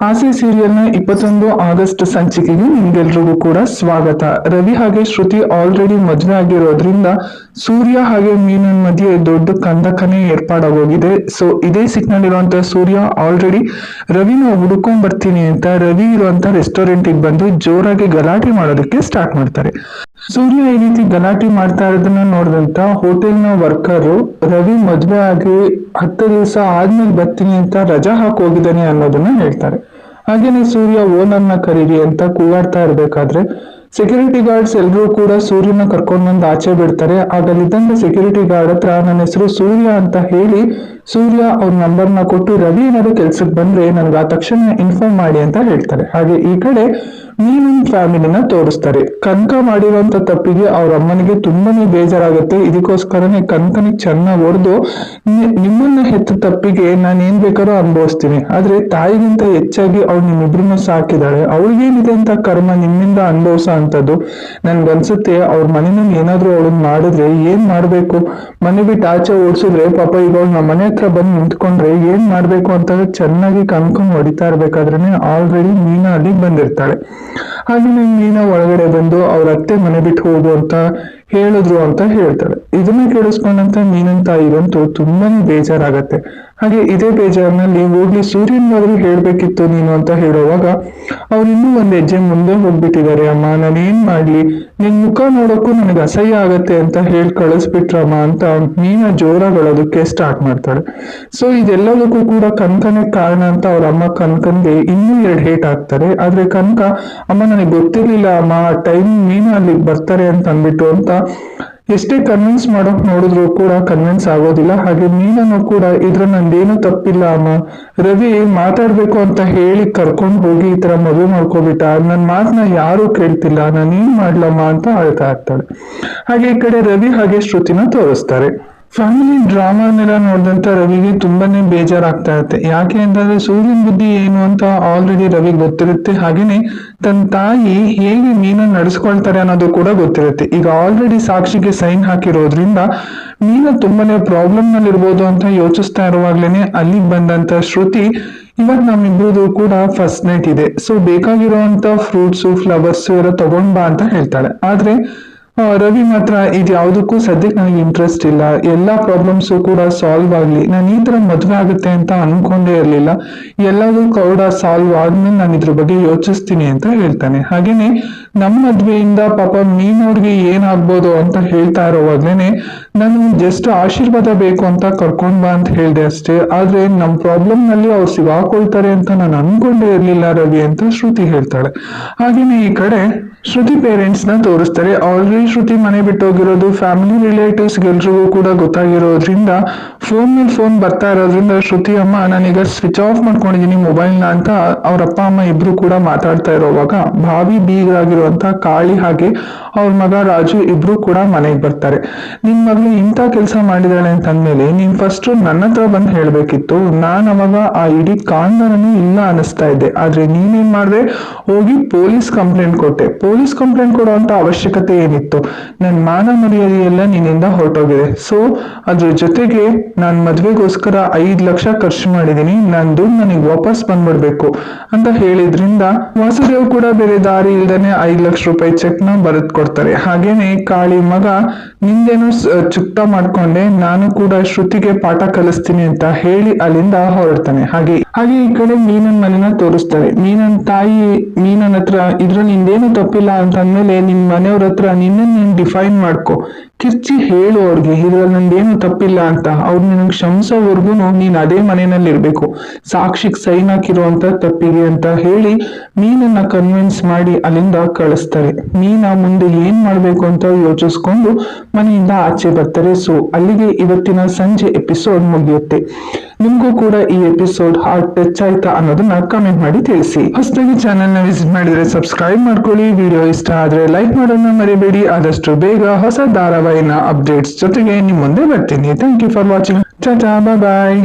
ಆಸೆ ಸೀರಿಯಲ್ನ 21 ಆಗಸ್ಟ್ ಸಂಚಿಕೆಗೆ ನಿಮ್ಗೆಲ್ರಿಗೂ ಕೂಡ ಸ್ವಾಗತ. ರವಿ ಹಾಗೆ ಶ್ರುತಿ ಆಲ್ರೆಡಿ ಮದುವೆ ಆಗಿರೋದ್ರಿಂದ ಸೂರ್ಯ ಹಾಗೆ ಮೀನನ್ ಮಧ್ಯೆ ದೊಡ್ಡ ಕಂದಕನೇ ಏರ್ಪಾಡಾಗೋಗಿದೆ. ಸೊ ಇದೇ ಸಿಕ್ನಲ್ಲಿರುವಂತ ಸೂರ್ಯ ಆಲ್ರೆಡಿ ರವಿನ ಹುಡ್ಕೊಂಡ್ ಬರ್ತೀನಿ ಅಂತ ರವಿ ಇರುವಂತ ರೆಸ್ಟೋರೆಂಟಿಗೆ ಬಂದು ಜೋರಾಗಿ ಗಲಾಟೆ ಮಾಡೋದಕ್ಕೆ ಸ್ಟಾರ್ಟ್ ಮಾಡ್ತಾರೆ. ಸೂರ್ಯ ಈ ರೀತಿ ಗಲಾಟೆ ಮಾಡ್ತಾ ಇರೋದನ್ನ ನೋಡಿದಂತ ಹೋಟೆಲ್ನ ವರ್ಕರು ರವಿ ಮದ್ವೆ ಆಗಿ 10 ದಿವಸ ಆದ್ಮೇಲೆ ಬರ್ತೀನಿ ಅಂತ ರಜಾ ಹಾಕಿ ಹೋಗಿದ್ದಾನೆ ಅನ್ನೋದನ್ನ ಹೇಳ್ತಾರೆ. ಹಾಗೇನೆ ಸೂರ್ಯ ಓನರ್ನ ಕರೀರಿ ಅಂತ ಕೂಗಾಡ್ತಾ ಇರ್ಬೇಕಾದ್ರೆ ಸೆಕ್ಯೂರಿಟಿ ಗಾರ್ಡ್ಸ್ ಎಲ್ಲರೂ ಕೂಡ ಸೂರ್ಯನ ಕರ್ಕೊಂಡ್ ಬಂದು ಆಚೆ ಬಿಡ್ತಾರೆ. ಆಗ ಅಲ್ಲಿದ್ದಂತ ಸೆಕ್ಯೂರಿಟಿ ಗಾರ್ಡ್ ಹತ್ರ ನನ್ನ ಹೆಸರು ಸೂರ್ಯ ಅಂತ ಹೇಳಿ ಸೂರ್ಯ ಅವ್ರ ನಂಬರ್ನ ಕೊಟ್ಟು ರವಿ ಏನಾದ್ರು ಕೆಲ್ಸಕ್ಕೆ ಬಂದ್ರೆ ನನ್ಗೆ ಆ ತಕ್ಷಣ ಇನ್ಫಾರ್ಮ್ ಮಾಡಿ ಅಂತ ಹೇಳ್ತಾರೆ. ಹಾಗೆ ಈ ಕಡೆ ಮೀನನ್ ಫ್ಯಾಮಿಲಿನ ತೋರಿಸ್ತಾರೆ. ಕನಕ ಮಾಡಿರುವಂತ ತಪ್ಪಿಗೆ ಅವ್ರ ಅಮ್ಮನಿಗೆ ತುಂಬಾನೇ ಬೇಜಾರಾಗುತ್ತೆ. ಇದಕ್ಕೋಸ್ಕರನೇ ಕನಕನಿಗೆ ಚೆನ್ನಾಗಿ ಹೊಡೆದು ನಿಮ್ಮನ್ನ ಹೆತ್ತ ತಪ್ಪಿಗೆ ನಾನು ಏನ್ ಬೇಕಾದ್ರೂ ಅನುಭವಿಸ್ತೀನಿ, ಆದ್ರೆ ತಾಯಿಗಿಂತ ಹೆಚ್ಚಾಗಿ ಅವ್ಳು ನಿಮ್ಮಿಬ್ರನ್ನ ಸಾಕಿದಾಳೆ, ಅವಳಿಗೇನಿದೆ ಅಂತ ಕರ್ಮ ನಿಮ್ಮಿಂದ ಅನುಭವಿಸೋ ಅಂತದ್ದು. ನನ್ಗನ್ಸುತ್ತೆ ಅವ್ರ ಮನೆಯಲ್ಲಿ ಏನಾದ್ರು ಅವಳನ್ನ ಮಾಡಿದ್ರೆ ಏನ್ ಮಾಡ್ಬೇಕು, ಮನೆ ಬಿಟ್ಟು ಆಚೆ ಓಡಿಸಿದ್ರೆ ಪಾಪ ಈಗ ಅವ್ಳು ನಮ್ಮ ಮನೆ ಹತ್ರ ಬಂದು ನಿಂತ್ಕೊಂಡ್ರೆ ಏನ್ ಮಾಡ್ಬೇಕು ಅಂತ ಚೆನ್ನಾಗಿ ಕನ್ಕೊಂಡ್ ಹೊಡಿತಾ ಇರ್ಬೇಕಾದ್ರೇನೆ ಆಲ್ರೆಡಿ ಮೀನಾ ಅಲ್ಲಿ ಬಂದಿರ್ತಾಳೆ. ಹಾಗೆ ಮೀನಾ ಒಳಗಡೆ ಬಂದು ಅವ್ರ ಅತ್ತೆ ಮನೆ ಬಿಟ್ಟು ಹೋಗು ಅಂತ ಹೇಳಿದ್ರು ಅಂತ ಹೇಳ್ತಾಳೆ. ಇದನ್ನ ಕೇಳಿಸ್ಕೊಂಡಂತ ಮೀನನ್ ತಾಯಿಗಂತೂ ತುಂಬಾನೇ ಬೇಜಾರಾಗತ್ತೆ. ಹಾಗೆ ಇದೇ ಬೇಜಾರಿನಲ್ಲಿ ಹೋಗ್ಲಿ ಸೂರ್ಯನ್ಗಾದ್ರೂ ಹೇಳ್ಬೇಕಿತ್ತು ನೀನು ಅಂತ ಹೇಳುವಾಗ ಅವ್ರು ಇನ್ನೂ ಒಂದ್ ಹೆಜ್ಜೆ ಮುಂದೆ ಹೋಗ್ಬಿಟ್ಟಿದ್ದಾರೆ. ಅಮ್ಮ ನಾನೇನ್ ಮಾಡ್ಲಿ, ನಿನ್ ಮುಖ ನೋಡೋಕ್ಕೂ ನನಗೆ ಅಸಹ್ಯ ಆಗತ್ತೆ ಅಂತ ಹೇಳಿ ಕಳಿಸ್ಬಿಟ್ರಮ್ಮ ಅಂತ ಮೀನಾ ಜೋರಾಗಳೋದಕ್ಕೆ ಸ್ಟಾರ್ಟ್ ಮಾಡ್ತಾಳೆ. ಸೊ ಇದೆಲ್ಲದಕ್ಕೂ ಕೂಡ ಕನಕನೇ ಕಾರಣ ಅಂತ ಅವ್ರ ಅಮ್ಮ ಕನಕನ್ಗೆ ಇನ್ನೂ 2 ಹೇಟ್ ಹಾಕ್ತಾರೆ. ಆದ್ರೆ ಕನಕ ಅಮ್ಮ ನನಗೆ ಗೊತ್ತಿರ್ಲಿಲ್ಲ ಅಮ್ಮ, ಟೈಮ್ ಮೀನಾ ಅಲ್ಲಿ ಬರ್ತಾರೆ ಅಂತ ಅಂದ್ಬಿಟ್ಟು ಅಂತ ಎಷ್ಟೇ ಕನ್ವಿನ್ಸ್ ಮಾಡೋಕ್ ನೋಡಿದ್ರು ಕೂಡ ಕನ್ವಿನ್ಸ್ ಆಗೋದಿಲ್ಲ. ಹಾಗೆ ಮೀನನು ಕೂಡ ಇದ್ರ ನಂದೇನು ತಪ್ಪಿಲ್ಲ ಅಮ್ಮ, ರವಿ ಮಾತಾಡ್ಬೇಕು ಅಂತ ಹೇಳಿ ಕರ್ಕೊಂಡು ಹೋಗಿ ಈ ತರ ಮದುವೆ ಮಾಡ್ಕೊಬಿಟ್ಟ, ನನ್ ಮಾತನ್ನ ಯಾರು ಕೇಳ್ತಿಲ್ಲ, ನಾನು ಏನ್ ಮಾಡ್ಲಮ್ಮ ಅಂತ ಅಳ್ತಾ ಇರ್ತಾಳೆ. ಹಾಗೆ ಈ ಕಡೆ ರವಿ ಹಾಗೆ ಶ್ರುತಿನ ತೋರಿಸ್ತಾರೆ. ಫ್ಯಾಮಿಲಿ ಡ್ರಾಮಾನೆಲ್ಲ ನೋಡಿದಂತ ರವಿಗೆ ತುಂಬಾನೇ ಬೇಜಾರಾಗ್ತಾ ಇರುತ್ತೆ. ಯಾಕೆ ಅಂತಂದ್ರೆ ಸೂರ್ಯನ್ ಬುದ್ಧಿ ಏನು ಅಂತ ಆಲ್ರೆಡಿ ರವಿ ಗೊತ್ತಿರುತ್ತೆ. ಹಾಗೇನೆ ತನ್ನ ತಾಯಿ ಹೇಗೆ ಮೀನ ನಡೆಸ್ಕೊಳ್ತಾರೆ ಅನ್ನೋದು ಕೂಡ ಗೊತ್ತಿರುತ್ತೆ. ಈಗ ಆಲ್ರೆಡಿ ಸಾಕ್ಷಿಗೆ ಸೈನ್ ಹಾಕಿರೋದ್ರಿಂದ ಮೀನ ತುಂಬಾನೇ ಪ್ರಾಬ್ಲಮ್ ನಲ್ಲಿ ಇರ್ಬೋದು ಅಂತ ಯೋಚಿಸ್ತಾ ಇರುವಾಗ್ಲೇನೆ ಅಲ್ಲಿಗೆ ಬಂದಂತ ಶ್ರುತಿ ಇವಾಗ ನಮ್ಮಿಬ್ರದು ಕೂಡ ಫಸ್ಟ್ ನೈಟ್ ಇದೆ, ಸೊ ಬೇಕಾಗಿರುವಂತ ಫ್ರೂಟ್ಸ್ ಫ್ಲವರ್ಸ್ ಎಲ್ಲ ತಗೊಂಡ್ ಬಾ ಅಂತ ಹೇಳ್ತಾಳೆ. ಆದ್ರೆ ರವಿ ಮಾತ್ರ ಇದು ಯಾವ್ದಕ್ಕೂ ಸದ್ಯಕ್ಕೆ ನನಗೆ ಇಂಟ್ರೆಸ್ಟ್ ಇಲ್ಲ, ಎಲ್ಲಾ ಪ್ರಾಬ್ಲಮ್ಸು ಕೂಡ ಸಾಲ್ವ್ ಆಗ್ಲಿ, ನಾನು ಈ ತರ ಮದ್ವೆ ಆಗುತ್ತೆ ಅಂತ ಅನ್ಕೊಂಡೇ ಇರ್ಲಿಲ್ಲ, ಎಲ್ಲದೂ ಕೂಡ ಸಾಲ್ವ್ ಆದ್ಮೇಲೆ ನಾನು ಇದ್ರ ಬಗ್ಗೆ ಯೋಚಿಸ್ತೀನಿ ಅಂತ ಹೇಳ್ತಾನೆ. ಹಾಗೇನೆ ನಮ್ಮ ಮದ್ವೆಯಿಂದ ಪಾಪ ಮೀನವ್ರಿಗೆ ಏನಾಗ್ಬೋದು ಅಂತ ಹೇಳ್ತಾ ಇರೋವಾಗ್ಲೇನೆ ನಾನು ಜಸ್ಟ್ ಆಶೀರ್ವಾದ ಬೇಕು ಅಂತ ಕರ್ಕೊಂಡ್ ಬಾ ಅಂತ ಹೇಳ್ದೆ ಅಷ್ಟೇ, ಆದ್ರೆ ನಮ್ ಪ್ರಾಬ್ಲಮ್ ನಲ್ಲಿ ಅವ್ರು ಸಿಗಾಕೊಳ್ತಾರೆ ಅಂತ ನಾನು ಅನ್ಕೊಂಡೇ ಇರ್ಲಿಲ್ಲ ರವಿ ಅಂತ ಶ್ರುತಿ ಹೇಳ್ತಾಳೆ. ಹಾಗೇನೆ ಈ ಕಡೆ ಶ್ರುತಿ ಪೇರೆಂಟ್ಸ್ ನ ತೋರಿಸ್ತಾರೆ. ಆಲ್ರೆಡಿ ಶ್ರುತಿ ಮನೆ ಬಿಟ್ಟು ಹೋಗಿರೋದು ಫ್ಯಾಮಿಲಿ ರಿಲೇಟಿವ್ಸ್ ಎಲ್ರಿಗೂ ಕೂಡ ಗೊತ್ತಾಗಿರೋದ್ರಿಂದ ಫೋನ್ ಮೇಲೆ ಫೋನ್ ಬರ್ತಾ ಇರೋದ್ರಿಂದ ಶ್ರುತಿ ಅಮ್ಮ ನಾನೀಗ ಸ್ವಿಚ್ ಆಫ್ ಮಾಡ್ಕೊಂಡಿದೀನಿ ಮೊಬೈಲ್ನ ಅಂತ ಅವ್ರ ಅಪ್ಪ ಅಮ್ಮ ಇಬ್ರು ಕೂಡ ಮಾತಾಡ್ತಾ ಇರೋವಾಗ ಭಾವಿ ಬೀಗರಾಗಿರುವಂತ ಕಾಳಿ ಹಾಗೆ ಅವ್ರ ಮಗ ರಾಜು ಇಬ್ರು ಕೂಡ ಮನೆಗೆ ಬರ್ತಾರೆ. ನಿನ್ ಮಗಳು ಇಂಥ ಕೆಲಸ ಮಾಡಿದಾಳೆ ಅಂತ ಅಂದ್ಮೇಲೆ ನೀನ್ ಫಸ್ಟ್ ನನ್ನ ಹತ್ರ ಬಂದು ಹೇಳ್ಬೇಕಿತ್ತು, ನಾನ್ ಅವಾಗ ಆ ಇಡೀ ಕಾಂಡನೂ ಇಲ್ಲ ಅನಿಸ್ತಾ ಇದ್ದೆ, ಆದ್ರೆ ನೀನೇನ್ ಮಾಡ್ದೆ, ಹೋಗಿ ಪೊಲೀಸ್ ಕಂಪ್ಲೇಂಟ್ ಕೊಟ್ಟೆ. ಪೊಲೀಸ್ ಕಂಪ್ಲೇಂಟ್ ಕೊಡುವಂತ ಅವಶ್ಯಕತೆ ಏನಿತ್ತು, ನನ್ ಮಾನ ಮರ್ಯಾದೆ ಎಲ್ಲ ನಿನ್ನಿಂದ ಹೊರಟೋಗಿದೆ. ಸೊ ಅದ್ರ ಜೊತೆಗೆ ನಾನ್ ಮದ್ವೆಗೋಸ್ಕರ 5 ಲಕ್ಷ ಖರ್ಚು ಮಾಡಿದೀನಿ, ನನ್ ದುಡ್ಡು ನನಗೆ ವಾಪಸ್ ಬಂದ್ಬಿಡ್ಬೇಕು ಅಂತ ಹೇಳಿದ್ರಿಂದ ವಾಸುದೇವ್ ಕೂಡ ಬೇರೆ ದಾರಿ ಇಲ್ದೇನೆ 5 ಲಕ್ಷ ರೂಪಾಯಿ ಚೆಕ್ ನ ಬರೆದ್ ಕೊಡ್ತಾರೆ. ಹಾಗೇನೆ ಕಾಳಿ ಮಗ ನಿಂದೇನು ಚುಕ್ತ ಮಾಡ್ಕೊಂಡೆ, ನಾನು ಕೂಡ ಶ್ರುತಿಗೆ ಪಾಠ ಕಲಿಸ್ತೀನಿ ಅಂತ ಹೇಳಿ ಅಲ್ಲಿಂದ ಹೊರಡ್ತಾನೆ. ಹಾಗೆ ಈ ಕಡೆ ಮೀನನ್ ಮನೆನ ತೋರಿಸ್ತಾರೆ. ಮೀನನ್ ತಾಯಿ ಮೀನನ್ ಹತ್ರ ಇದ್ರಲ್ಲಿ ನಿಂದೇನು ತಪ್ಪಿಲ್ಲ ಅಂತ ಅಂದ್ಮೇಲೆ ನಿಮ್ ಮನೆಯವ್ರ ಹತ್ರ ನಿನ್ನ ನೀನ್ ಡಿಫೈನ್ ಮಾಡ್ಕೊ, ಕಿರ್ಚಿ ಹೇಳು ಅವ್ರಿಗೆ ಇದ್ರಲ್ಲಿ ನಂದೇನು ತಪ್ಪಿಲ್ಲ ಅಂತ, ಅವ್ರು ನಿನಗೆ ಕ್ಷಮಿಸೋವರ್ಗು ನೀನ್ ಅದೇ ಮನೆಯಲ್ಲಿ ಇರ್ಬೇಕು, ಸಾಕ್ಷಿಗ್ ಸೈನ್ ಹಾಕಿರುವಂತ ತಪ್ಪಿಗೆ ಅಂತ ಹೇಳಿ ಮೀನನ್ನ ಕನ್ವಿನ್ಸ್ ಮಾಡಿ ಅಲ್ಲಿಂದ ಕಳಿಸ್ತಾರೆ. ಮೀನಾ ಮುಂದೆ ಏನ್ ಮಾಡ್ಬೇಕು ಅಂತ ಯೋಚಿಸ್ಕೊಂಡು ಮನೆಯಿಂದ ಆಚೆ ಬರ್ತಾರೆ. ಸೊ ಅಲ್ಲಿಗೆ ಇವತ್ತಿನ ಸಂಜೆ ಎಪಿಸೋಡ್ ಮುಗಿಯುತ್ತೆ. ನಿಮ್ಗೂ ಕೂಡ ಈ ಎಪಿಸೋಡ್ ಹಾರ್ಟ್ ಟಚ್ ಆಯ್ತಾ ಅನ್ನೋದನ್ನ ಕಮೆಂಟ್ ಮಾಡಿ ತಿಳಿಸಿ. ಹೊಸದಾಗಿ ಚಾನೆಲ್ ನ ವಿಸಿಟ್ ಮಾಡಿದ್ರೆ ಸಬ್ಸ್ಕ್ರೈಬ್ ಮಾಡ್ಕೊಳ್ಳಿ. ವಿಡಿಯೋ ಇಷ್ಟ ಆದ್ರೆ ಲೈಕ್ ಮಾಡೋದನ್ನ ಮರಿಬೇಡಿ. ಆದಷ್ಟು ಬೇಗ ಹೊಸ ಧಾರಾವಾಹಿನ ಅಪ್ಡೇಟ್ಸ್ ಜೊತೆಗೆ ನಿಮ್ ಮುಂದೆ ಬರ್ತೀನಿ. Thank you for watching. Tata, bye bye.